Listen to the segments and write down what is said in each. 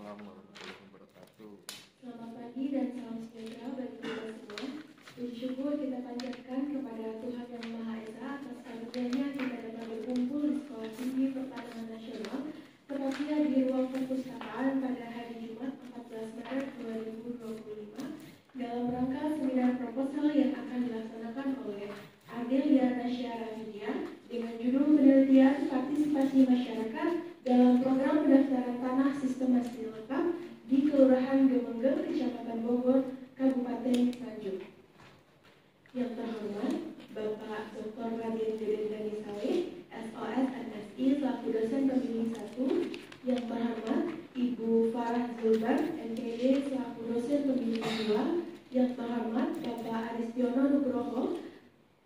Waalaikumsalam warahmatullahi wabarakatuh. Selamat pagi dan salam sejahtera bagi kita semua. Puji syukur kita panjatkan kepada Tuhan Yang Maha Esa atas karunia kita dapat berkumpul di Sekolah Tinggi Pertanian Nasional, tepatnya di ruang perpustakaan pada hari Jumat 14 Maret 2025 dalam rangka seminar proposal yang akan dilaksanakan oleh Ardelia Nasya Rafidia dengan judul penelitian partisipasi masyarakat dalam program pendaftaran tanah sistematis lengkap di Kelurahan Gemenggeng, Kecamatan Bogor, Kabupaten Nganjuk. Yang terhormat, Bapak Dr. Raden Dedendani Saleh, SOS MSI selaku dosen pembimbing 1. Yang terhormat, Ibu Farah Zulban, MKD selaku dosen pembimbing 2. Yang terhormat, Bapak Aristiono Nugroho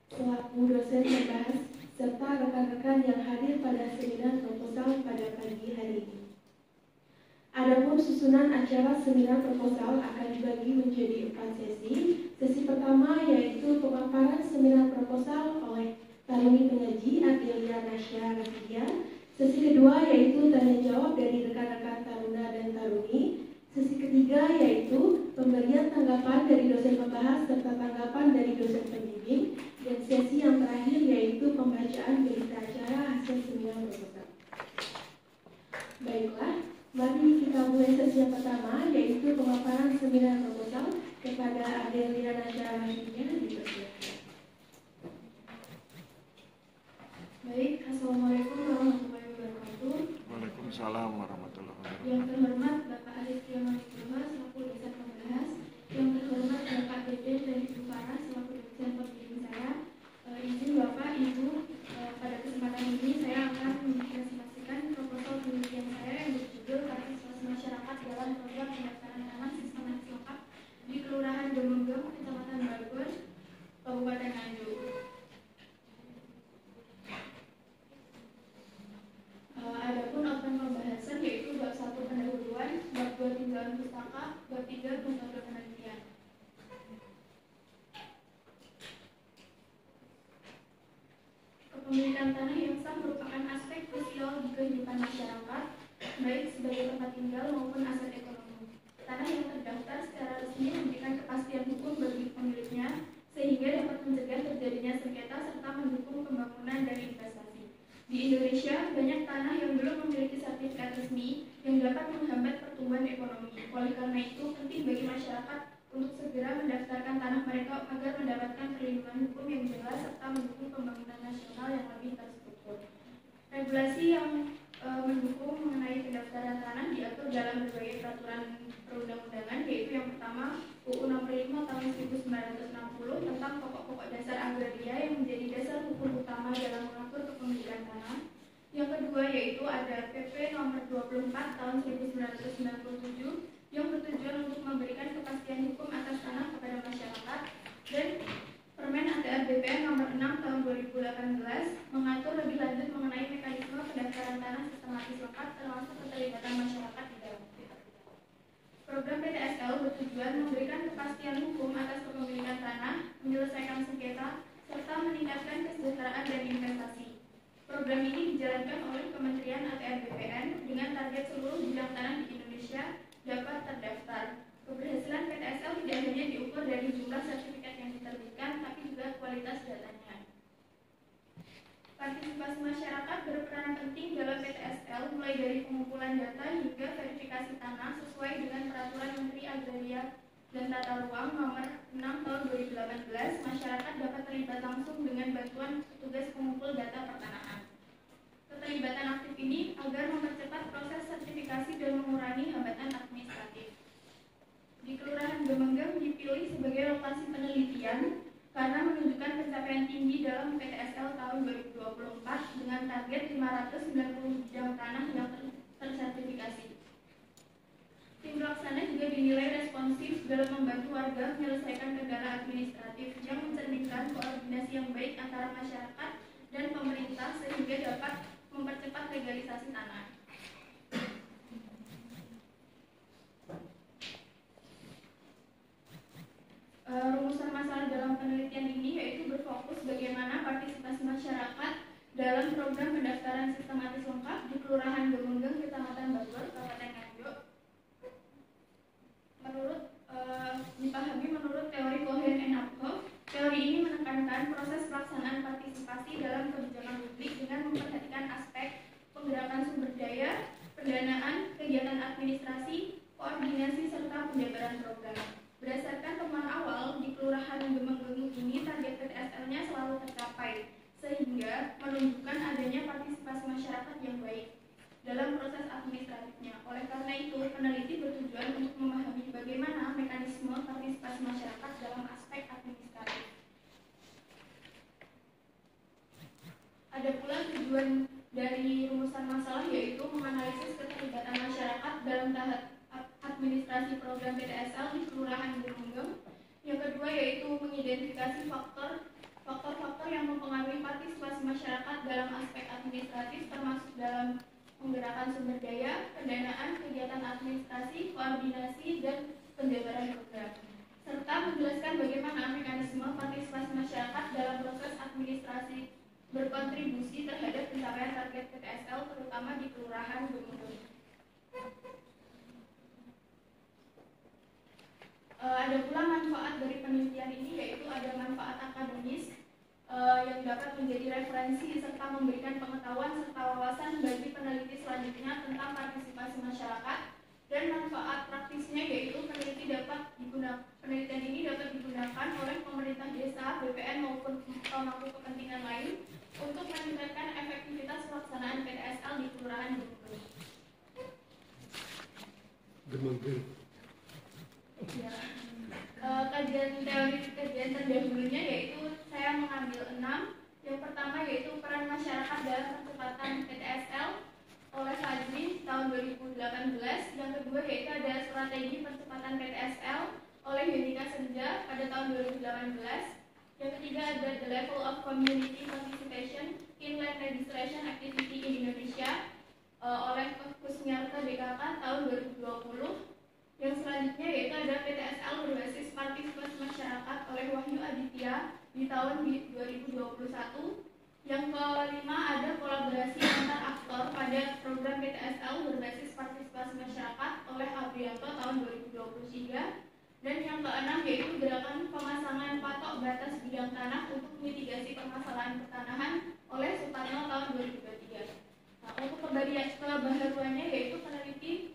selaku dosen pembahas serta rekan-rekan yang hadir pada seminar proposal pada pagi hari ini. Adapun susunan acara seminar proposal akan dibagi menjadi 4 sesi. Sesi pertama yaitu pemaparan seminar proposal oleh Taruni penyaji Ardelia Nasya Rafidia. Sesi kedua yaitu tanya jawab dari rekan-rekan Taruna dan Taruni. Sesi ketiga yaitu pemberian tanggapan dari dosen pembahas serta tanggapan dari dosen pembimbing. Dan sesi yang terakhir yaitu pembacaan berita acara hasil seminar proposal. Baiklah, mari kita mulai sesi yang pertama yaitu pemaparan seminar proposal kepada Ardelia Nasya Rafidia. Dipersilakan. Baik, Assalamualaikum warahmatullahi wabarakatuh. Waalaikumsalam warahmatullahi wabarakatuh. Yang terhormat Bapak Aristiono Nugroho selaku dosen pembahas, yang terhormat Bapak Deden dan Ibu Farah selaku dosen pembimbing saya. Izin Bapak Ibu, pada kesempatan ini saya akan mempresentasikan proposal penelitian saya yang berjudul partisipasi masyarakat dalam program pendaftaran tanah sistematis lengkap di Kelurahan Gemenggeng, Kecamatan Bogor, Kabupaten Nganjuk. Adapun outline pembahasan yaitu bab 1 pendahuluan, bab 2 tinjauan pustaka, bab 3 metode penelitian. Kepemilikan tanah yang sah merupakan aspek krusial di kehidupan masyarakat, baik sebagai tempat tinggal maupun aset ekonomi. Tanah yang terdaftar secara resmi memberikan kepastian hukum bagi pemiliknya, sehingga dapat mencegah terjadinya sengketa serta mendukung pembangunan dan investasi. Di Indonesia, banyak tanah yang belum memiliki sertifikat resmi yang dapat menghambat pertumbuhan ekonomi. Oleh karena itu, penting bagi masyarakat untuk segera mendaftarkan tanah mereka agar mendapatkan perlindungan hukum yang jelas serta mendukung pembangunan nasional yang lebih terstruktur. Regulasi yang mendukung mengenai pendaftaran tanah diatur dalam berbagai peraturan perundang-undangan, yaitu yang pertama UU 65 tahun 1960 tentang pokok-pokok dasar agraria yang menjadi dasar hukum utama dalam mengatur kepemilikan tanah. Yang kedua yaitu ada PP nomor 24 tahun 1997 yang bertujuan untuk memberikan kepastian hukum atas tanah kepada masyarakat, dan Permen ATR BPN nomor 6 tahun 2018 mengatur lebih lanjut mengenai mekanisme pendaftaran tanah sistematis lengkap termasuk keterlibatan masyarakat di dalamnya. Program PTSL bertujuan memberikan kepastian hukum atas kepemilikan tanah, menyelesaikan sengketa, serta meningkatkan kesejahteraan dan investasi. Program ini dijalankan oleh Kementerian ATR BPN dengan target seluruh bidang tanah di Indonesia dapat terdaftar. Keberhasilan PTSL tidak hanya diukur dari jumlah sertifikat yang diterbitkan, tapi juga kualitas datanya. Partisipasi masyarakat berperan penting dalam PTSL, mulai dari pengumpulan data hingga verifikasi tanah sesuai dengan Peraturan Menteri Agraria dan Tata Ruang nomor 6 tahun 2018. Masyarakat dapat terlibat langsung dengan bantuan petugas pengumpul data pertanahan. Keterlibatan aktif ini agar mempercepat proses sertifikasi dan mengurangi hambatan administratif. Di Kelurahan Gemenggeng dipilih sebagai lokasi penelitian karena menunjukkan pencapaian tinggi dalam PTSL tahun 2024 dengan target 590 bidang tanah yang tersertifikasi. Tim pelaksana juga dinilai responsif dalam membantu warga menyelesaikan kendala administratif yang mencerminkan koordinasi yang baik antara masyarakat dan pemerintah sehingga dapat mempercepat legalisasi tanah. Rumusan masalah dalam penelitian ini yaitu berfokus bagaimana partisipasi masyarakat dalam program pendaftaran sistematis lengkap di Kelurahan Gemenggeng, Kecamatan Bogor, Kabupaten Nganjuk. pendanaan, kegiatan administrasi, koordinasi, serta penjabaran program. Berdasarkan temuan awal, di Kelurahan Gemeng-Gemeng ini target PTSL-nya selalu tercapai, sehingga menunjukkan adanya partisipasi masyarakat yang baik dalam proses administratifnya. Oleh karena itu, peneliti bertujuan untuk memahami bagaimana mekanisme partisipasi masyarakat dalam aspek administratif. Ada pula tujuan dari rumusan masalah, yaitu menganalisis keterlibatan masyarakat dalam tahap administrasi program PTSL di Kelurahan Gemeng. Yang kedua yaitu mengidentifikasi faktor-faktor yang mempengaruhi partisipasi masyarakat dalam aspek administratif, termasuk dalam menggerakkan sumber daya, pendanaan, kegiatan administrasi, koordinasi, dan penjabaran program, serta menjelaskan bagaimana mekanisme partisipasi masyarakat dalam proses administrasi berkontribusi terhadap pencapaian target PTSL, terutama di Kelurahan Gemeng. Ada pula manfaat dari penelitian ini, yaitu ada manfaat akademis yang dapat menjadi referensi serta memberikan pengetahuan serta wawasan bagi peneliti selanjutnya tentang partisipasi masyarakat, dan manfaat praktisnya yaitu penelitian ini dapat digunakan oleh pemerintah desa, BPN maupun pemangku kepentingan lain untuk meningkatkan efektivitas pelaksanaan PTSL di Kelurahan Gemeng. Ya. Kajian terdahulunya yaitu saya mengambil 6. Yang pertama yaitu peran masyarakat dalam percepatan PTSL oleh Fajri tahun 2018. Yang kedua yaitu ada strategi percepatan PTSL oleh Yunika Senja pada tahun 2018. Yang ketiga ada the level of community participation in land registration activity in Indonesia oleh Kusmiarto DKK tahun 2020. Yang selanjutnya yaitu ada PTSL berbasis partisipasi masyarakat oleh Wahyu Aditya di tahun 2021. Yang kelima ada kolaborasi antar aktor pada program PTSL berbasis partisipasi masyarakat oleh Abrianto tahun 2023. Dan yang keenam yaitu gerakan pemasangan patok batas bidang tanah untuk mitigasi permasalahan pertanahan oleh Suparno tahun 2023. Nah, untuk kebaharuannya yaitu peneliti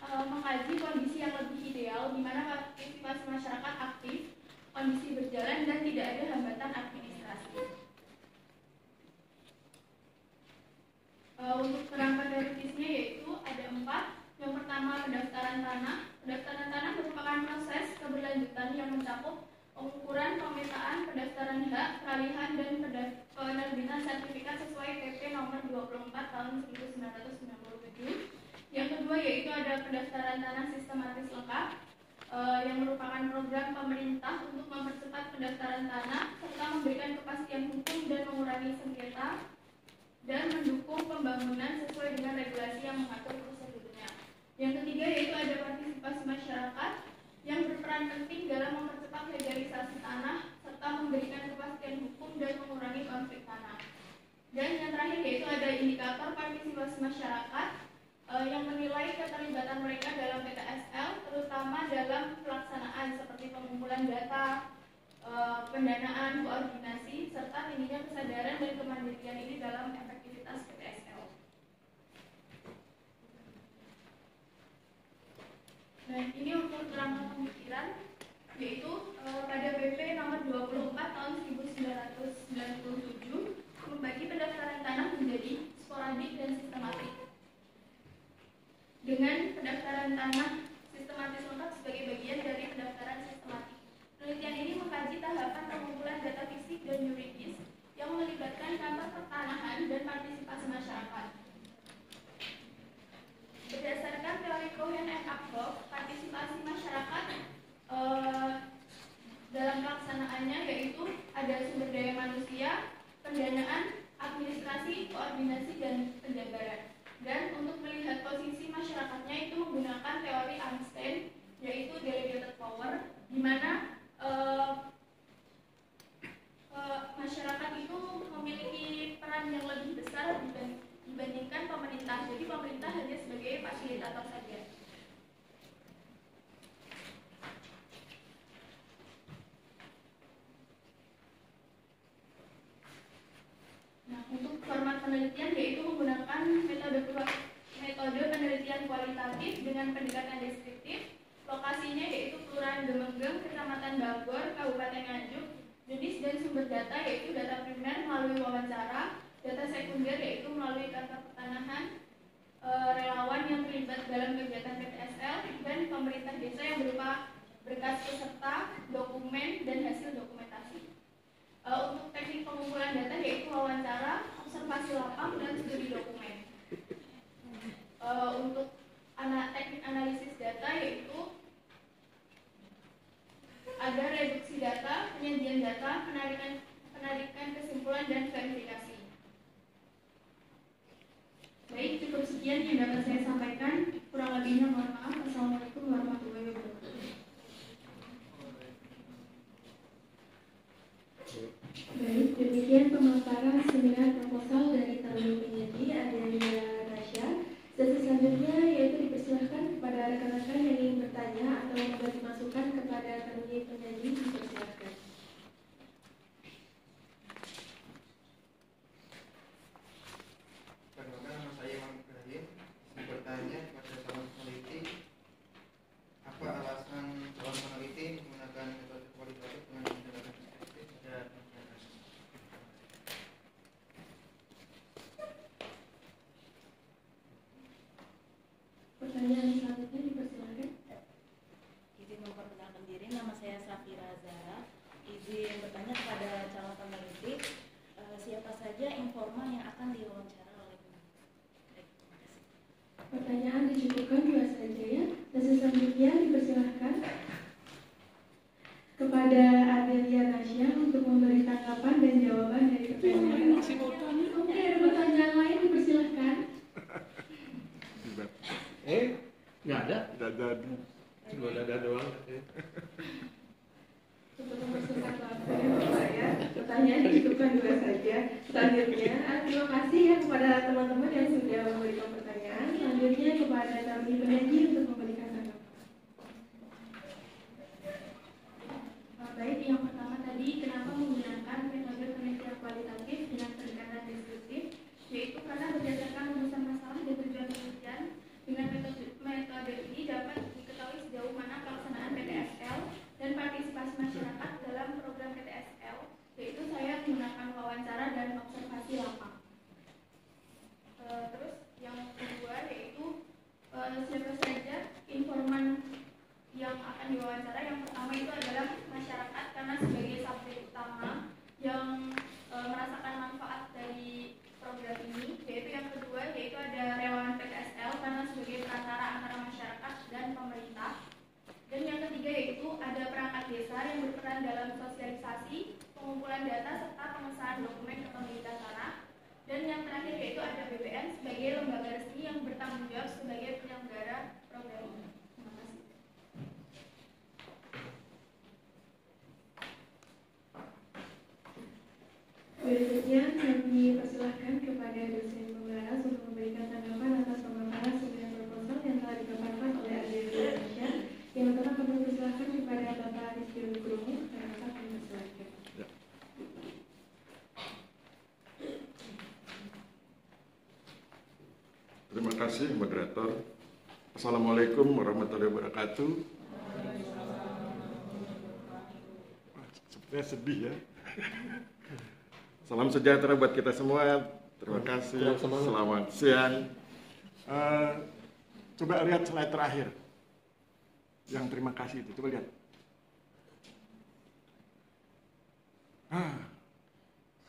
mengkaji kondisi yang lebih ideal di mana partisipasi masyarakat aktif, kondisi berjalan, dan tidak ada hambatan administrasi. Untuk kerangka teoritisnya yaitu ada 4. Yang pertama pendaftaran tanah. Pendaftaran tanah merupakan proses keberlanjutan yang mencakup pengukuran, pemetaan, pendaftaran hak, peralihan, dan penerbitan sertifikat sesuai PP nomor 24 tahun 1997. Yang kedua yaitu ada pendaftaran tanah sistematis lengkap yang merupakan program pemerintah untuk mempercepat pendaftaran tanah serta memberikan kepastian hukum dan mengurangi sengketa dan mendukung pembangunan sesuai dengan regulasi yang mengatur prosedurnya. Yang ketiga yaitu ada partisipasi masyarakat yang berperan penting dalam mempercepat legalisasi tanah serta memberikan kepastian hukum dan mengurangi konflik tanah. Dan yang terakhir yaitu ada indikator partisipasi masyarakat yang menilai keterlibatan mereka dalam PTSL, terutama dalam pelaksanaan seperti pengumpulan data, pendanaan, koordinasi, serta tingginya kesadaran dan kemandirian ini dalam efektivitas PTSL. Nah, ini untuk kerangka pemikiran, yaitu pada PP nomor 24 tahun 1997 membagi pendaftaran tanah menjadi sporadik dan sistematik. Dengan pendaftaran tanah sistematis lengkap sebagai bagian dari pendaftaran sistematik. Penelitian ini mengkaji tahapan pengumpulan data fisik dan yuridis yang melibatkan kantor pertanahan dan partisipasi masyarakat. Berdasarkan teori Cohen and Akdorf, partisipasi masyarakat dalam pelaksanaannya yaitu ada sumber daya manusia, pendanaan, administrasi, koordinasi, dan penjabaran. Dan untuk melihat posisi masyarakatnya itu menggunakan teori Einstein, yaitu delegated power, di mana masyarakat itu memiliki peran yang lebih besar dibandingkan dengan pendekatan deskriptif. Lokasinya yaitu Kelurahan Demenggeng, Kecamatan Bogor, Kabupaten Nganjuk. Jenis dan sumber data yaitu data primer melalui wawancara, data sekunder yaitu melalui kantor pertanahan, relawan yang terlibat dalam kegiatan PTSL, dan pemerintah desa yang berupa berkas peserta, dokumen, dan hasil dokumentasi. Untuk teknik pengumpulan data yaitu wawancara, observasi lapang, dan studi dokumen. Untuk teknik analisis data yaitu ada reduksi data, penyajian data, penarikan kesimpulan, dan verifikasi. Baik, cukup sekian yang dapat saya sampaikan. Kurang lebihnya mohon maaf. Assalamualaikum warahmatullahi wabarakatuh. Baik, demikian pemaparan seminar proposal dari Taruni Penyaji Adelia Rasya. Sesi selanjutnya yaitu dipersilahkan kepada rekan-rekan yang ingin bertanya atau memberi masukan kepada Taruni Penyaji, dipersilahkan. Perkenalkan, nama saya Imam Ibrahim. Bertanya kepada calon peneliti, apa alasan calon peneliti menggunakan metode kualitatif dengan pendekatan deskriptif dan Pertanyaan selanjutnya dipersilahkan. Izin memperkenalkan diri, nama saya Safira Zahra. Izin bertanya kepada calon peneliti, siapa saja informan yang akan diwawancara oleh peneliti. Terima kasih. Pertanyaan dicukupkan dua saja ya. Sesi selanjutnya dipersilahkan kepada Adelia Rasya untuk memberi tanggapan dan jawaban dari pertanyaan. Oke, ada pertanyaan lain dipersilahkan. Nggak ada. Tidak jadi. Cuma ada doang. Untuk mempersingkat waktu ya Bapak ya, pertanyaan dicukupkan dua saja. Selanjutnya, terima kasih ya kepada teman-teman yang sudah memberikan pertanyaan. Selanjutnya kepada kami penyaji untuk memberikan tanggapan. Baik, yang pertama tadi kenapa menggunakan metode penelitian kualitatif dengan pendekatan deskriptif, yaitu karena berdasarkan rumusan masalah dan tujuan penelitian. Dengan metode ini dapat diketahui sejauh mana pelaksanaan PTSL dan partisipasi masyarakat dalam program PTSL, yaitu saya menggunakan wawancara dan observasi lapang. Terus yang kedua yaitu siapa saja informan yang akan diwawancara. Yang pertama itu adalah masyarakat, karena sebagai subjek utama yang merasakan manfaat dari program ini. Yaitu yang kedua yaitu ada relawan PTSL, karena sebagai perantara antara masyarakat dan pemerintah. Dan yang ketiga yaitu ada perangkat desa yang berperan dalam sosialisasi, pengumpulan data, serta pengesahan dokumen ke pemerintah tanah. Dan yang terakhir yaitu ada BPN sebagai lembaga resmi yang bertanggung jawab sebagai penyelenggara program ini. Terima kasih. Berikutnya kami persilahkan kepada dosen pembahasan untuk memberikan tanggapan atas pemaparan seminar proposal yang telah dipaparkan oleh Adelia Rasya. Yang pertama kami persilahkan kepada Bapak Rizky Nugroho. Bapak kami persilahkan. Ya. Terima kasih moderator. Assalamualaikum warahmatullahi wabarakatuh. Sepertinya sedih ya. Salam sejahtera buat kita semua. Terima kasih. Selamat siang. Coba lihat slide terakhir. Yang terima kasih itu. Coba lihat.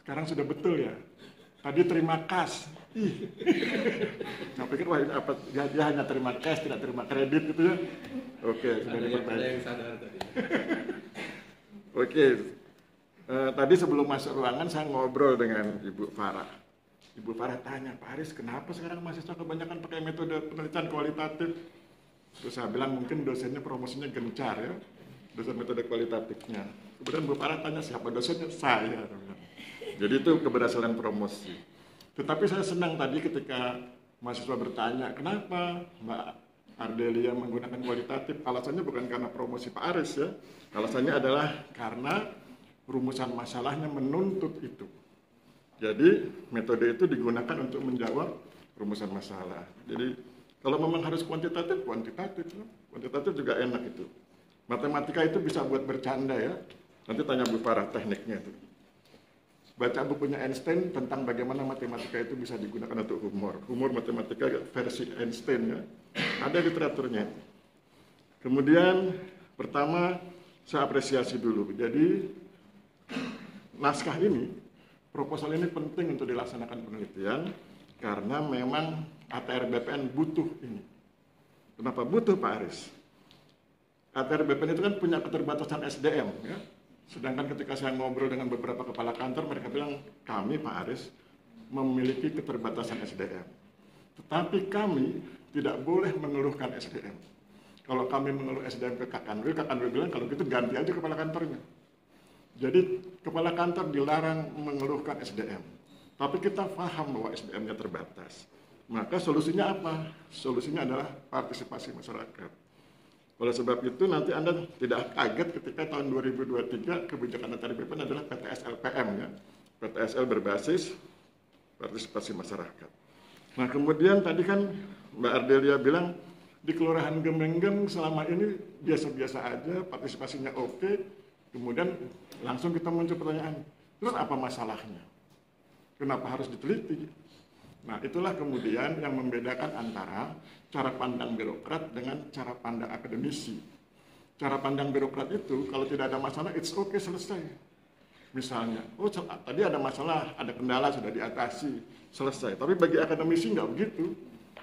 Sekarang sudah betul ya. Tadi terima kas. Saya pikir wah ini apa? Dia hanya terima cash, tidak terima kredit gitu ya. Oke, sudah diperbaiki. Ada yang sadar tadi. Oke. Tadi sebelum masuk ruangan saya ngobrol dengan Ibu Farah. Ibu Farah tanya, Pak Aris, kenapa sekarang mahasiswa kebanyakan pakai metode penelitian kualitatif? Terus saya bilang mungkin dosennya promosinya gencar ya, dosen metode kualitatifnya. Kemudian Bu Farah tanya siapa dosennya? Saya. Jadi itu keberhasilan promosi. Tetapi saya senang tadi ketika mahasiswa bertanya, kenapa Mbak Ardelia menggunakan kualitatif? Alasannya bukan karena promosi Pak Aris ya. Alasannya adalah karena rumusan masalahnya menuntut itu. Jadi metode itu digunakan untuk menjawab rumusan masalah. Jadi Kalau memang harus kuantitatif, kuantitatif. Kuantitatif juga enak itu. Matematika itu bisa buat bercanda ya. Nanti tanya Bu Farah tekniknya itu. Baca bukunya Einstein tentang bagaimana matematika itu bisa digunakan untuk humor. Humor matematika versi Einstein ya. Ada literaturnya. Kemudian pertama saya apresiasi dulu. Jadi naskah ini, proposal ini penting untuk dilaksanakan penelitian karena memang ATR BPN butuh ini. Kenapa butuh Pak Aris? ATR BPN itu kan punya keterbatasan SDM ya. Sedangkan ketika saya ngobrol dengan beberapa kepala kantor, mereka bilang, kami Pak Aris memiliki keterbatasan SDM. Tetapi kami tidak boleh mengeluhkan SDM. Kalau kami mengeluh SDM ke Kak Kanwil bilang, kalau gitu ganti aja kepala kantornya. Jadi kepala kantor dilarang mengeluhkan SDM. Tapi kita paham bahwa SDM-nya terbatas. Maka solusinya apa? Solusinya adalah partisipasi masyarakat. Oleh sebab itu nanti Anda tidak kaget ketika tahun 2023 kebijakan ATR BPN adalah PTSL-PM ya. PTSL berbasis partisipasi masyarakat. Nah kemudian tadi kan Mbak Ardelia bilang di Kelurahan Gemenggeng selama ini biasa-biasa aja, partisipasinya oke. Kemudian langsung kita muncul pertanyaan, terus apa masalahnya? Kenapa harus diteliti? Nah itulah kemudian yang membedakan antara cara pandang birokrat dengan cara pandang akademisi. Cara pandang birokrat itu kalau tidak ada masalah, it's okay, selesai. Misalnya, oh tadi ada masalah, ada kendala sudah diatasi, selesai. Tapi bagi akademisi nggak begitu.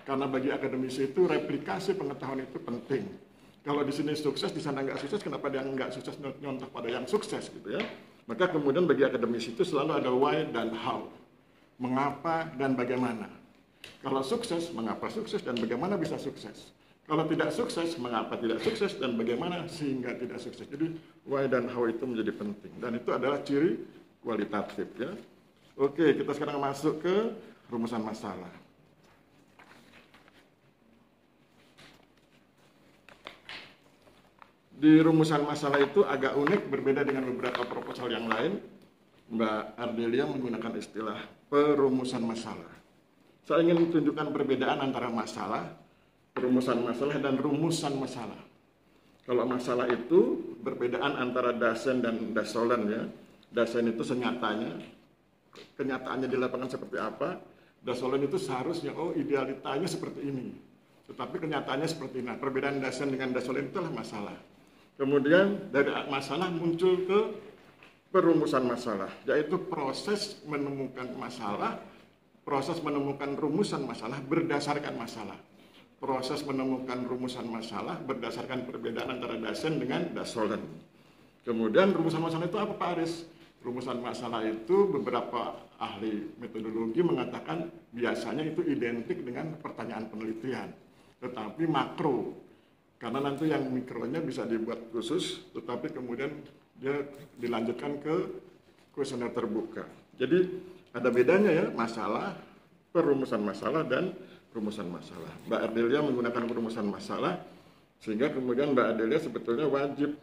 Karena bagi akademisi itu replikasi pengetahuan itu penting. Kalau di sini sukses, di sana nggak sukses, kenapa dia nggak sukses nyontoh pada yang sukses gitu ya? Maka kemudian bagi akademisi itu selalu ada why dan how. Mengapa dan bagaimana. Kalau sukses, mengapa sukses dan bagaimana bisa sukses. Kalau tidak sukses, mengapa tidak sukses dan bagaimana sehingga tidak sukses. Jadi why dan how itu menjadi penting. Dan itu adalah ciri kualitatif ya. Oke, kita sekarang masuk ke rumusan masalah. Di rumusan masalah itu agak unik, berbeda dengan beberapa proposal yang lain. Mbak Ardelia menggunakan istilah perumusan masalah. Saya ingin tunjukkan perbedaan antara masalah, perumusan masalah, dan rumusan masalah. Kalau masalah itu perbedaan antara dasen dan dasolen ya. Dasen itu senyatanya, kenyataannya di lapangan seperti apa. Dasolen itu seharusnya, oh idealitanya seperti ini. Tetapi kenyataannya seperti ini. Nah, perbedaan dasen dengan dasolen itulah masalah. Kemudian dari masalah muncul ke perumusan masalah, yaitu proses menemukan masalah, proses menemukan rumusan masalah berdasarkan masalah. Proses menemukan rumusan masalah berdasarkan perbedaan antara dasen dengan dasolen. Kemudian rumusan masalah itu apa Pak Aris? Rumusan masalah itu beberapa ahli metodologi mengatakan biasanya itu identik dengan pertanyaan penelitian, tetapi makro. Karena nanti yang mikronya bisa dibuat khusus, tetapi kemudian dia dilanjutkan ke kuesioner terbuka. Jadi ada bedanya ya, masalah, perumusan masalah, dan rumusan masalah. Mbak Ardelia menggunakan perumusan masalah, sehingga kemudian Mbak Ardelia sebetulnya wajib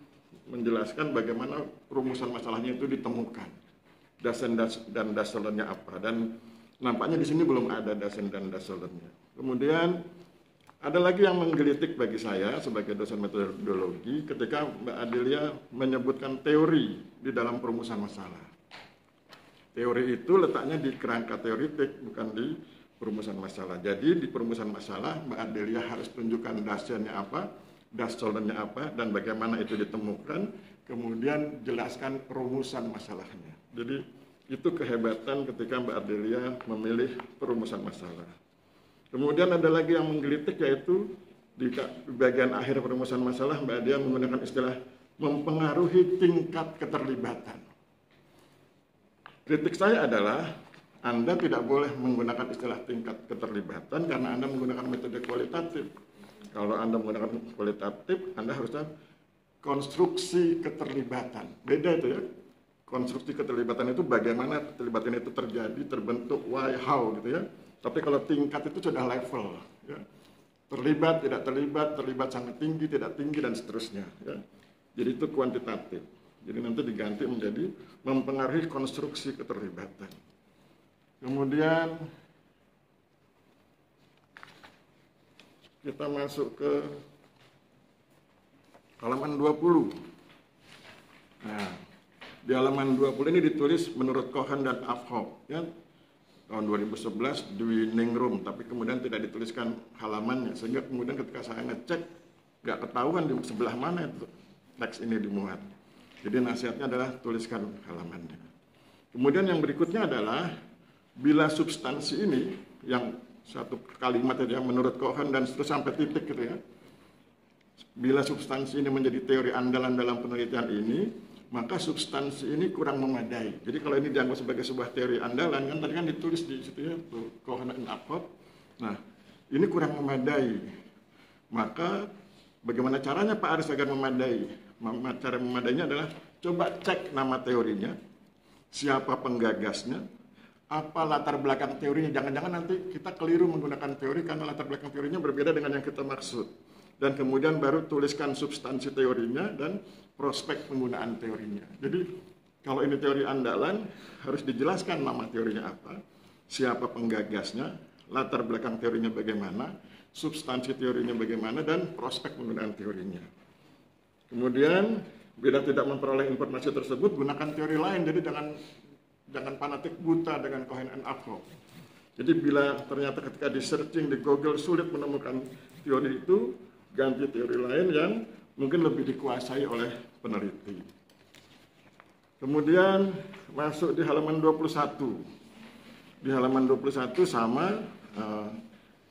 menjelaskan bagaimana rumusan masalahnya itu ditemukan. Dasen dan dasolennya apa. Dan nampaknya di sini belum ada dasen dan dasolennya. Kemudian ada lagi yang menggelitik bagi saya sebagai dosen metodologi ketika Mbak Ardelia menyebutkan teori di dalam perumusan masalah. Teori itu letaknya di kerangka teoritik, bukan di perumusan masalah. Jadi di perumusan masalah Mbak Ardelia harus tunjukkan dasennya apa, dasolennya apa, dan bagaimana itu ditemukan, kemudian jelaskan rumusan masalahnya. Jadi itu kehebatan ketika Mbak Ardelia memilih perumusan masalah. Kemudian ada lagi yang menggelitik, yaitu di bagian akhir perumusan masalah Mbak Ardelia menggunakan istilah mempengaruhi tingkat keterlibatan. Kritik saya adalah Anda tidak boleh menggunakan istilah tingkat keterlibatan karena Anda menggunakan metode kualitatif. Kalau Anda menggunakan kualitatif, Anda harusnya konstruksi keterlibatan. Beda itu ya. Konstruksi keterlibatan itu bagaimana keterlibatan itu terjadi, terbentuk, why, how gitu ya. Tapi kalau tingkat itu sudah level, ya. Terlibat, tidak terlibat, terlibat sangat tinggi, tidak tinggi, dan seterusnya. Ya. Jadi itu kuantitatif. Jadi nanti diganti menjadi mempengaruhi konstruksi keterlibatan. Kemudian kita masuk ke halaman 20. Nah, di halaman 20 ini ditulis menurut Cohen dan Afhoff, ya, tahun 2011 di Ningrum, tapi kemudian tidak dituliskan halamannya, sehingga kemudian ketika saya ngecek nggak ketahuan di sebelah mana itu teks ini dimuat. Jadi nasihatnya adalah tuliskan halamannya. Kemudian yang berikutnya adalah bila substansi ini yang satu kalimat ya menurut Cohen dan terus sampai titik gitu ya. Bila substansi ini menjadi teori andalan dalam penelitian ini, maka substansi ini kurang memadai. Jadi kalau ini dianggap sebagai sebuah teori andalan, kan tadi kan ditulis di situ ya, Cohen dan Afhoff. Nah, ini kurang memadai. Maka bagaimana caranya Pak Aris agar memadai? Cara memadainya adalah coba cek nama teorinya, siapa penggagasnya, apa latar belakang teorinya. Jangan-jangan nanti kita keliru menggunakan teori karena latar belakang teorinya berbeda dengan yang kita maksud. Dan kemudian baru tuliskan substansi teorinya dan prospek penggunaan teorinya. Jadi kalau ini teori andalan harus dijelaskan nama teorinya apa, siapa penggagasnya, latar belakang teorinya bagaimana, substansi teorinya bagaimana, dan prospek penggunaan teorinya. Kemudian bila tidak memperoleh informasi tersebut, gunakan teori lain. Jadi jangan fanatik buta dengan Cohen and Afhoff. Jadi bila ternyata ketika di searching di Google sulit menemukan teori itu, ganti teori lain yang mungkin lebih dikuasai oleh peneliti. Kemudian masuk di halaman 21. Di halaman 21 sama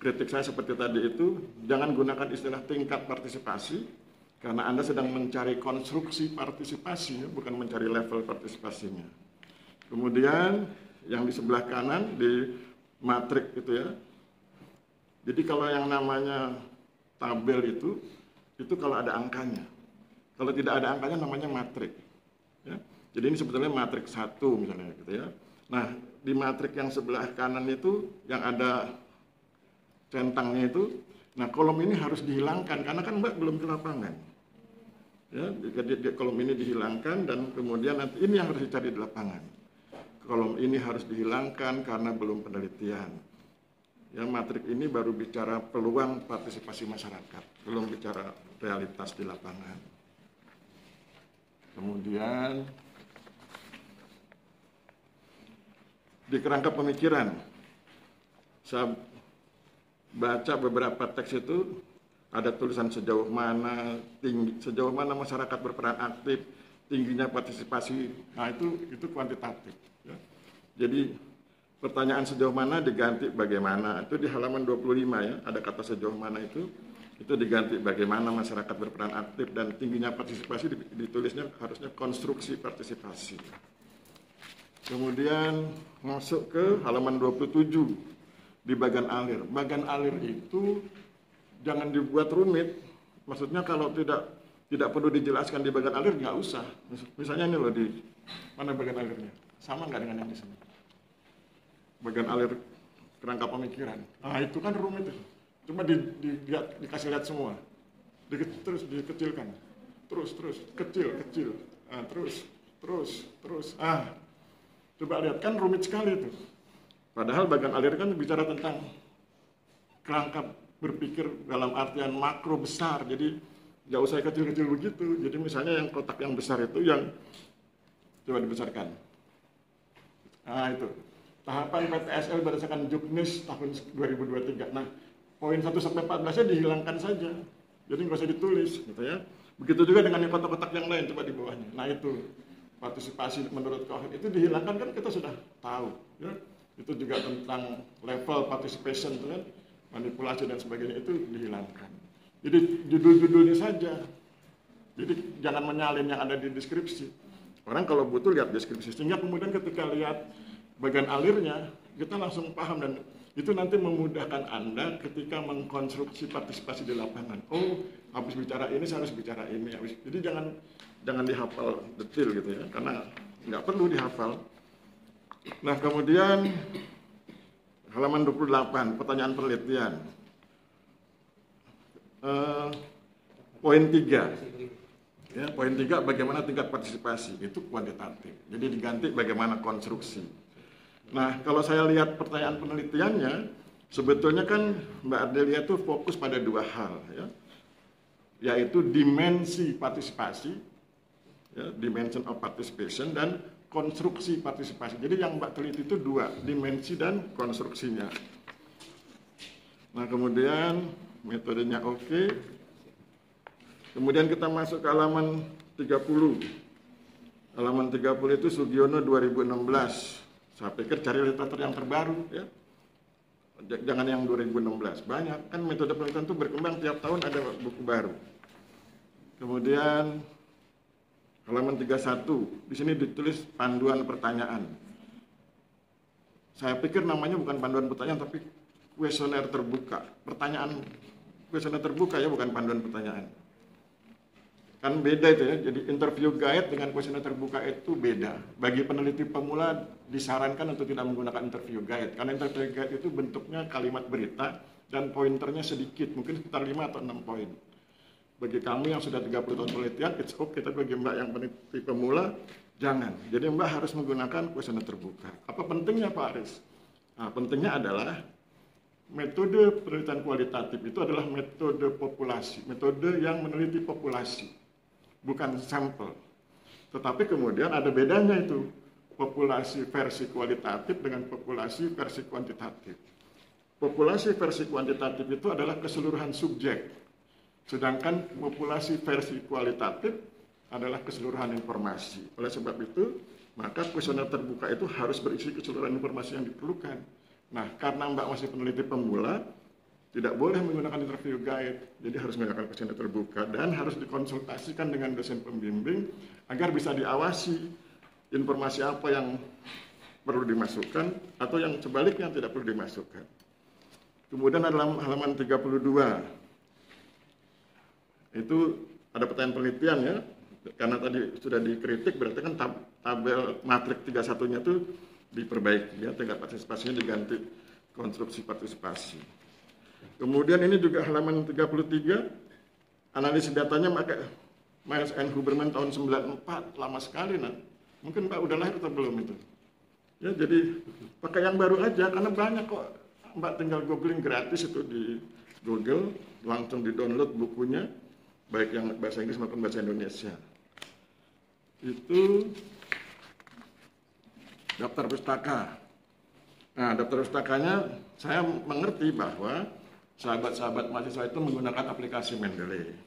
kritik saya seperti tadi itu, jangan gunakan istilah tingkat partisipasi karena Anda sedang mencari konstruksi partisipasi, bukan mencari level partisipasinya. Kemudian yang di sebelah kanan di matrik itu ya. Jadi kalau yang namanya tabel itu kalau ada angkanya. Kalau tidak ada angkanya namanya matrik. Ya. Jadi ini sebetulnya matrik 1 misalnya gitu ya. Nah, di matrik yang sebelah kanan itu yang ada centangnya itu, nah kolom ini harus dihilangkan karena kan Mbak belum di lapangan. Ya, jadi kolom ini dihilangkan dan kemudian nanti ini yang harus dicari di lapangan. Kolom ini harus dihilangkan karena belum penelitian. Ya, matrik ini baru bicara peluang partisipasi masyarakat, belum bicara realitas di lapangan. Kemudian di kerangka pemikiran, saya baca beberapa teks itu ada tulisan sejauh mana masyarakat berperan aktif, tingginya partisipasi. Nah itu kuantitatif. Ya. Jadi pertanyaan sejauh mana diganti bagaimana. Itu di halaman 25 ya, ada kata sejauh mana itu diganti bagaimana masyarakat berperan aktif dan tingginya partisipasi ditulisnya harusnya konstruksi partisipasi. Kemudian masuk ke halaman 27 di bagan alir. Bagan alir itu jangan dibuat rumit. Maksudnya kalau tidak perlu dijelaskan di bagan alir nggak usah. Misalnya ini loh di mana bagan alirnya? Sama nggak dengan yang di sini? Bagian alir kerangka pemikiran. Nah itu kan rumit itu. Cuma dikasih lihat semua. Terus dikecilkan. Terus kecil. Nah, terus. Coba lihat kan rumit sekali itu. Padahal bagian alir kan bicara tentang kerangka berpikir dalam artian makro besar. Jadi nggak usah kecil-kecil begitu. Jadi misalnya yang kotak yang besar itu yang coba dibesarkan. Nah itu. Tahapan PTSL berdasarkan Juknis tahun 2023. Nah, poin 1-14-nya dihilangkan saja. Jadi nggak usah ditulis, gitu ya. Begitu juga dengan yang kotak-kotak yang lain, coba di bawahnya. Nah itu, partisipasi menurut Cohen itu dihilangkan kan kita sudah tahu. Ya. Itu juga tentang level participation, kan? Manipulasi dan sebagainya itu dihilangkan. Jadi judul-judulnya saja. Jadi jangan menyalin yang ada di deskripsi. Orang kalau butuh lihat deskripsi, sehingga kemudian ketika lihat bagian alirnya, kita langsung paham dan itu nanti memudahkan Anda ketika mengkonstruksi partisipasi di lapangan. Oh, habis bicara ini, saya harus bicara ini. Jadi jangan dihafal detail gitu ya, karena nggak perlu dihafal. Nah, kemudian halaman 28, pertanyaan penelitian. Poin 3. Ya, poin 3, bagaimana tingkat partisipasi, itu kuantitatif. Jadi diganti bagaimana konstruksi. Nah, kalau saya lihat pertanyaan penelitiannya, Sebetulnya kan Mbak Ardelia tuh fokus pada dua hal, ya, yaitu dimensi partisipasi, ya, dimension of participation, dan konstruksi partisipasi. Jadi yang Mbak teliti itu dua, dimensi dan konstruksinya. Nah, kemudian metodenya oke. Kemudian kita masuk ke halaman 30. Halaman 30 itu Sugiono 2016. Saya pikir cari literatur yang terbaru, ya. Jangan yang 2016. Banyak kan metode penelitian itu berkembang, tiap tahun ada buku baru. Kemudian halaman 31, di sini ditulis panduan pertanyaan. Saya pikir namanya bukan panduan pertanyaan, tapi kuesioner terbuka. Pertanyaan kuesioner terbuka, ya, bukan panduan pertanyaan. Kan beda itu, ya. Jadi interview guide dengan kuesioner terbuka itu beda. Bagi peneliti pemula disarankan untuk tidak menggunakan interview guide, karena interview guide itu bentuknya kalimat berita dan pointernya sedikit, mungkin sekitar 5 atau 6 poin. Bagi kami yang sudah 30 tahun penelitian, it's okay, tapi bagi Mbak yang peneliti pemula, jangan. Jadi Mbak harus menggunakan kuesioner terbuka. Apa pentingnya Pak Aris? Nah, pentingnya adalah metode penelitian kualitatif itu adalah metode populasi, metode yang meneliti populasi, bukan sampel. Tetapi kemudian ada bedanya itu, populasi versi kualitatif dengan populasi versi kuantitatif. Populasi versi kuantitatif itu adalah keseluruhan subjek, sedangkan populasi versi kualitatif adalah keseluruhan informasi. Oleh sebab itu, maka kuesioner terbuka itu harus berisi keseluruhan informasi yang diperlukan. Nah, karena Mbak masih peneliti pemula, tidak boleh menggunakan interview guide, jadi harus menggunakan kuesioner terbuka dan harus dikonsultasikan dengan dosen pembimbing agar bisa diawasi informasi apa yang perlu dimasukkan atau yang sebaliknya tidak perlu dimasukkan. Kemudian dalam halaman 32, itu ada pertanyaan penelitian, ya, karena tadi sudah dikritik, berarti kan tabel matrik 31-nya itu diperbaiki, ya, tingkat partisipasinya diganti konstruksi partisipasi. Kemudian ini juga halaman 33, analisis datanya pakai Miles and Huberman tahun 94, lama sekali, nah. Mungkin Mbak udah lahir atau belum itu? Ya, jadi pakai yang baru aja, karena banyak kok. Mbak tinggal googling gratis itu di Google, langsung di-download bukunya, baik yang bahasa Inggris maupun bahasa Indonesia. Itu daftar pustaka. Nah, daftar pustakanya saya mengerti bahwa sahabat-sahabat mahasiswa itu menggunakan aplikasi Mendeley.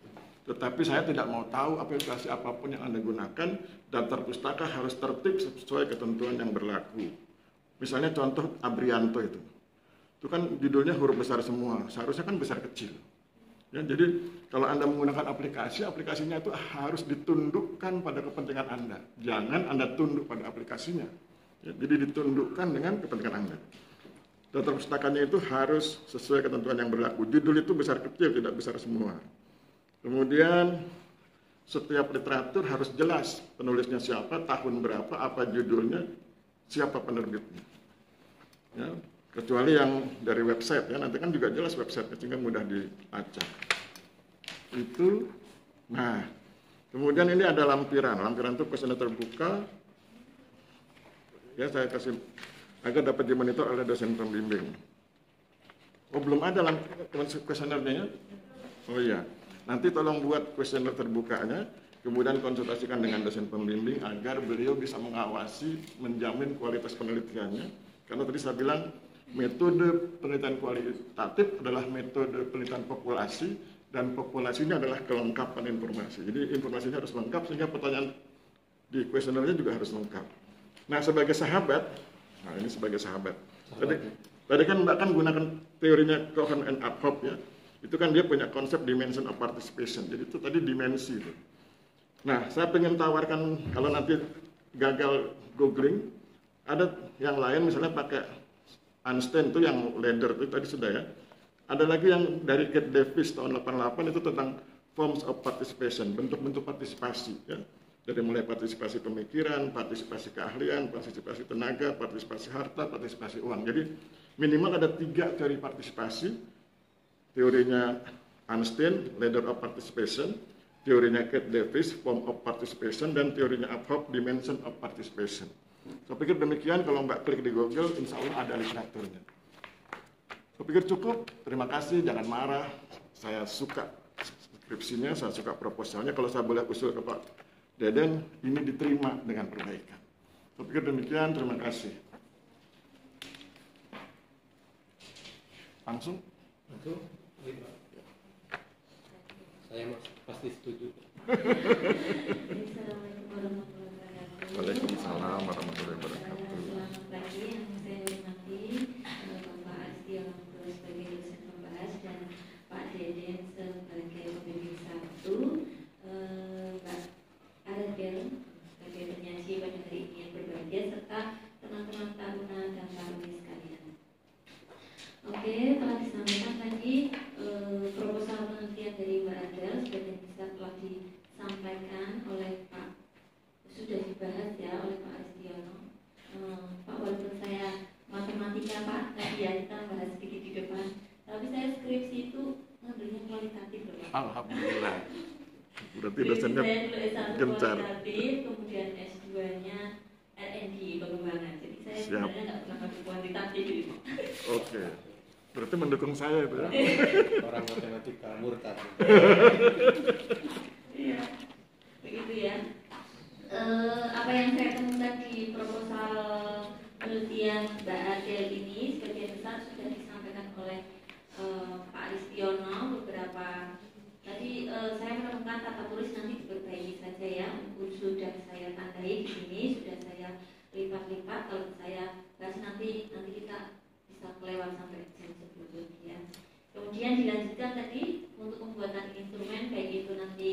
Tetapi saya tidak mau tahu aplikasi apapun yang Anda gunakan, daftar pustaka harus tertib sesuai ketentuan yang berlaku. Misalnya contoh Abrianto itu kan judulnya huruf besar semua, seharusnya kan besar kecil. Ya, jadi kalau Anda menggunakan aplikasi, aplikasinya itu harus ditundukkan pada kepentingan Anda. Jangan Anda tunduk pada aplikasinya. Ya, jadi ditundukkan dengan kepentingan Anda. Daftar pustakanya itu harus sesuai ketentuan yang berlaku. Judul itu besar kecil, tidak besar semua. Kemudian setiap literatur harus jelas penulisnya siapa, tahun berapa, apa judulnya, siapa penerbitnya. Ya, kecuali yang dari website, ya, nanti kan juga jelas website, sehingga mudah dilacak. Itu, nah, kemudian ini ada lampiran itu kuesioner terbuka. Ya, saya kasih agar dapat dimonitor oleh dosen pembimbing. Oh, belum ada kuesionernya, ya? Oh iya, nanti tolong buat kuesioner terbukanya, kemudian konsultasikan dengan dosen pembimbing agar beliau bisa mengawasi, menjamin kualitas penelitiannya. Karena tadi saya bilang, metode penelitian kualitatif adalah metode penelitian populasi, dan populasinya adalah kelengkapan informasi. Jadi informasinya harus lengkap, sehingga pertanyaan di kuesionernya juga harus lengkap. Nah, sebagai sahabat, nah ini sebagai sahabat. Tadi kan Mbak kan gunakan teorinya Cohen and Adhoff, ya. Itu kan dia punya konsep dimension of participation. Jadi itu tadi dimensi itu. Nah, saya pengen tawarkan kalau nanti gagal googling, ada yang lain misalnya pakai Einstein itu yang leader itu tadi sudah, ya. Ada lagi yang dari Kate Davis tahun 88 itu tentang forms of participation, bentuk-bentuk partisipasi, ya. Dari mulai partisipasi pemikiran, partisipasi keahlian, partisipasi tenaga, partisipasi harta, partisipasi uang. Jadi minimal ada 3 teori partisipasi. Teorinya Einstein, Ladder of Participation, teorinya Kate Davis, Form of Participation, dan teorinya Adhoff, Dimension of Participation. Saya pikir demikian, kalau Mbak klik di Google, insya Allah ada literaturnya. Saya pikir cukup, terima kasih, jangan marah. Saya suka skripsinya, saya suka proposalnya. Kalau saya boleh usul ke Pak Deden, ini diterima dengan perbaikan. Saya pikir demikian, terima kasih. Langsung? Langsung? Saya pasti setuju. Assalamualaikum warahmatullahi wabarakatuh. Waalaikumsalam warahmatullahi wabarakatuh. Selamat pagi yang saya hormati Bapak Astion sebagai dosen pembahas dan Pak Deden sebagai pembimbing satu, Mbak Aradel sebagai penyaji pada hari ini yang berbahagia serta teman-teman taruna dan taruni sekalian. Oke, telah disampaikan tadi proposal penelitian dari Mbak Adel sebagian besar telah disampaikan oleh Pak, sudah dibahas ya oleh Pak Aristiono. Pak, walaupun saya matematika Pak, tadi ya kita bahas sedikit di depan, tapi saya skripsi itu ngambilnya kualitatif loh Pak. Alhamdulillah. Berarti Skripsi dosennya saya dulu S1 gencar. kualitatif, kemudian S2-nya R&D pengembangan. Jadi saya Siap. sebenarnya nggak pernah ngambil kuantitatif gitu. Oke. Berarti mendukung saya itu ya. Orang matematika murtad. Iya, begitu ya. Apa yang saya temukan di proposal penelitian Mbak Adel ini sebagian besar sudah disampaikan oleh Pak Aristiono. Beberapa tadi saya menemukan tata tulis nanti diperbaiki saja ya. Sudah saya tandai di sini, sudah saya lipat-lipat. Kalau saya bahas nanti kita bisa kelewat sampai jam 10 ya. Kemudian dilanjutkan tadi untuk pembuatan instrumen baik itu nanti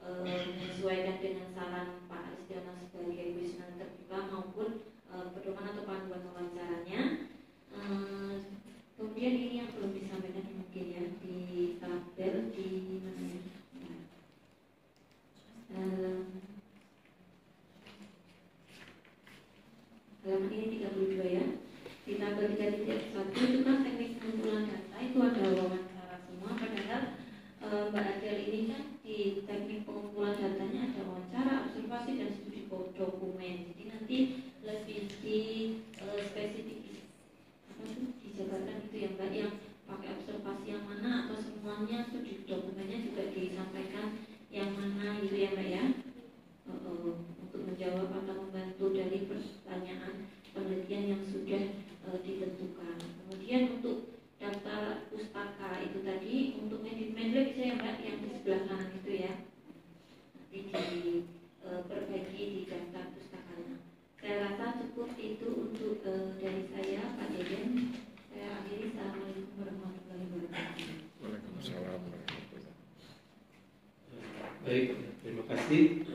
menyesuaikan dengan saran Pak Aristiono sebagai kuesioner terbuka maupun pedoman atau panduan wawancaranya. Kemudian ini yang belum disampaikan mungkin ya di tabel di mana ya? Halaman ini 32 ya. Di tabel 3.1 itu kan teknik pengumpulan data itu ada wawancara semua, padahal Mbak Adel ini kan di teknik pengumpulan datanya ada wawancara, observasi dan studi dokumen. Jadi nanti lebih di spesifik apa itu dijabarkan itu ya Mbak, yang pakai observasi yang mana atau semuanya studi dokumennya juga disampaikan yang mana gitu ya Mbak ya, untuk menjawab atau membantu dari pertanyaan penelitian yang sudah ditentukan. Kemudian untuk daftar pustaka itu tadi untuk Medley bisa ya Mbak yang di sebelah kanan itu ya, nanti diperbaiki di daftar pustakanya. Saya rasa cukup itu untuk dari saya Pak Deden. Saya akhiri. Assalamualaikum warahmatullahi wabarakatuh. Waalaikumsalam warahmatullahi. Baik, terima kasih.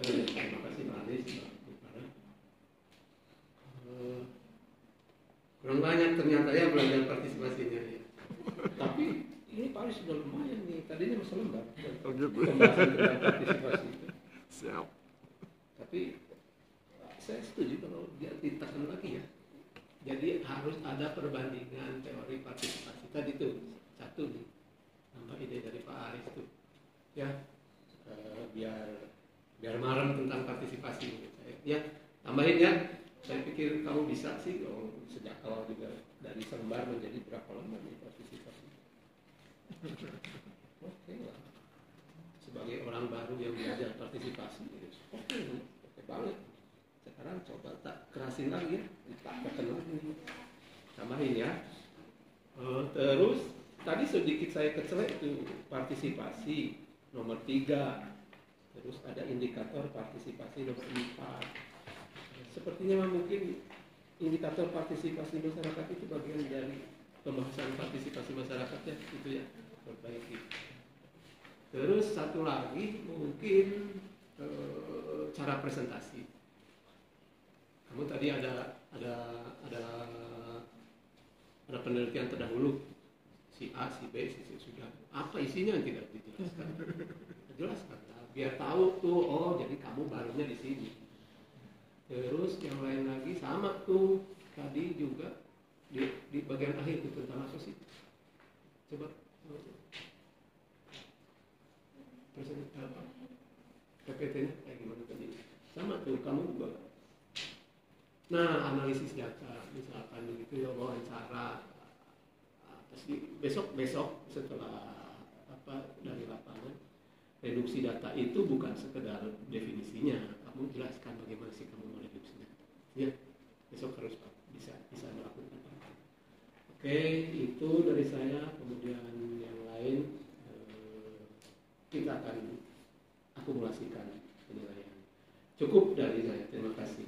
Terima kasih Pak Aris, Pak Farah. Kurang banyak ternyata ya belajar partisipasinya ya. Tapi ini Pak Aris sudah lumayan nih. Tadinya masih lembar. Oh gitu. Pembahasan tentang partisipasi itu. Siap. Tapi saya setuju kalau dia ditekan lagi ya. Jadi harus ada perbandingan teori partisipasi tadi tuh satu nih. Nambah ide dari Pak Aris tuh. Ya, biar marem tentang partisipasi menurut saya. Ya, tambahin ya. Saya pikir kamu bisa sih sejak awal juga dari selembar menjadi berapa lembar nih partisipasi. Oke lah. Sebagai orang baru yang belajar partisipasi, oke banget. Sekarang coba tak kerasin lagi ya, dipakaikan lagi nih. Tambahin ya. Terus tadi sedikit saya kecelek itu partisipasi nomor 3. Terus ada indikator partisipasi nomor 4. Sepertinya mungkin indikator partisipasi masyarakat itu bagian dari pembahasan partisipasi masyarakat ya, itu ya, perbaiki. Terus satu lagi mungkin cara presentasi. Kamu tadi ada penelitian terdahulu si A, si B, si C sudah. Apa isinya yang tidak dijelaskan? Jelaskan. Biar tahu tuh, oh jadi kamu barunya di sini. Terus yang lain lagi sama tuh tadi juga di bagian akhir itu tentang apa sih? Coba presentasi apa? PPT-nya kayak gimana tadi? Sama tuh kamu juga. Nah, analisis data misalkan begitu ya, wawancara besok setelah dari lapangan, reduksi data itu bukan sekedar definisinya, kamu jelaskan bagaimana sih kamu mereduksinya. Ya, besok harus bisa melakukan. Oke, itu dari saya. Kemudian yang lain kita akan akumulasikan penilaian. Cukup dari saya. Terima kasih.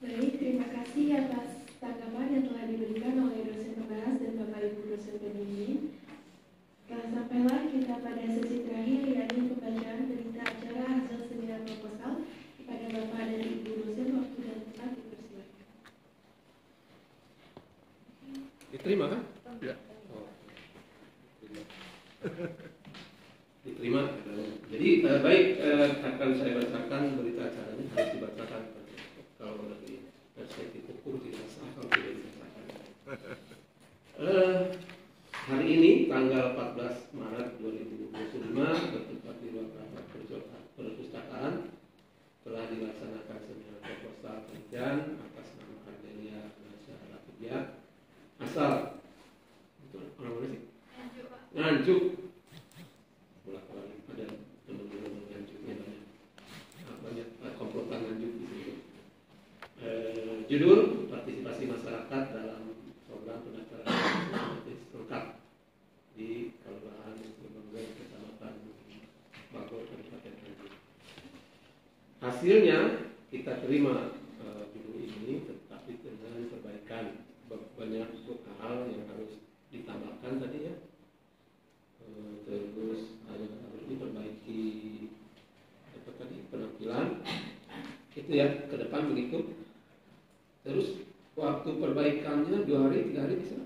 Baik, terima kasih atas tanggapan yang telah diberikan oleh dosen pembahas dan Bapak Ibu dosen pembimbing. Sampailah kita pada sesi terakhir, yakni pembacaan berita acara hasil seminar proposal kepada Bapak dan Ibu dosen. Waktu dan tempat dipersilakan. Diterima kan? Ya. Oh. Diterima. Jadi baik, akan saya bacakan berita acaranya. Harus dibacakan kalau dari perspektif hukum tidak sah kalau tidak dibacakan. Hari ini tanggal 14 Maret 2025 bertempat di ruang rapat perpustakaan telah dilaksanakan seminar proposal penelitian atas nama Ardelia Nasya Rafidiyah asal itu orang mana sih? Nganjuk. Bolak-balik ada teman-teman Nganjuknya banyak komplotan Nganjuk di sini. Judul partisipasi masyarakat dalam program pendaftaran lengkap di Kelurahan Lembaga Kecamatan Bogor Kabupaten Nganjuk. Hasilnya kita terima judul ini, tetapi dengan perbaikan banyak hal yang harus ditambahkan tadi ya. Terus harus diperbaiki apa tadi penampilan itu ya ke depan begitu. Terus waktu perbaikannya 2 hari 3 hari bisa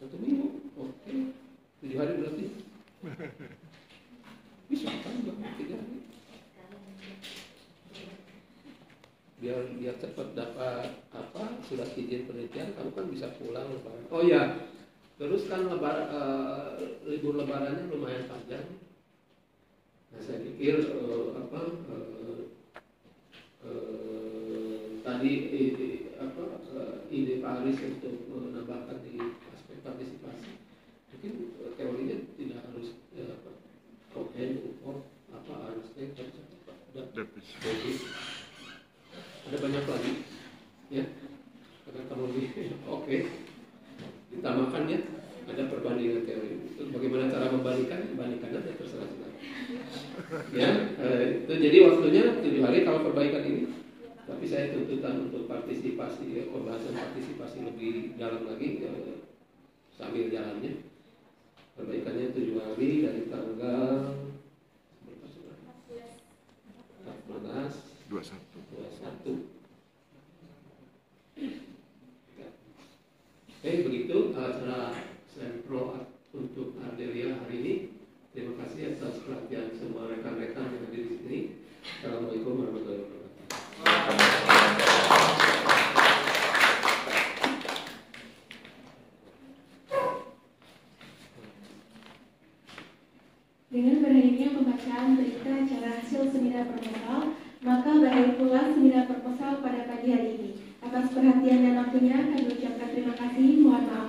1 minggu, oke. 7 hari berarti bisa kan 2 hari 3 hari biar cepat dapat surat izin penelitian, kamu kan bisa pulang lebaran. Oh ya, terus kan libur lebarannya lumayan panjang. Nah saya pikir tadi ide Pak Aris untuk menambahkan di aspek partisipasi, mungkin teorinya tidak harus ada banyak lagi ya, karena kamu oke. Ditambahkan ya, ada perbandingan teori. Itu bagaimana cara membandingkan aja terserah kita. Ya, itu jadi waktunya 7 hari kalau perbaikan ini. Tapi saya tuntutan untuk partisipasi, pembahasan partisipasi lebih dalam lagi sambil jalannya. Perbaikannya 7 hari dari tanggal 21. Oke, begitu acara sempro untuk Ardelia hari ini. Terima kasih atas perhatian semua rekan-rekan yang hadir di sini. Assalamualaikum warahmatullahi wabarakatuh. Dengan berakhirnya pembacaan berita acara hasil seminar proposal, maka berakhir pula seminar proposal pada pagi hari ini. Atas perhatian dan waktunya, kami ucapkan terima kasih. Mohon maaf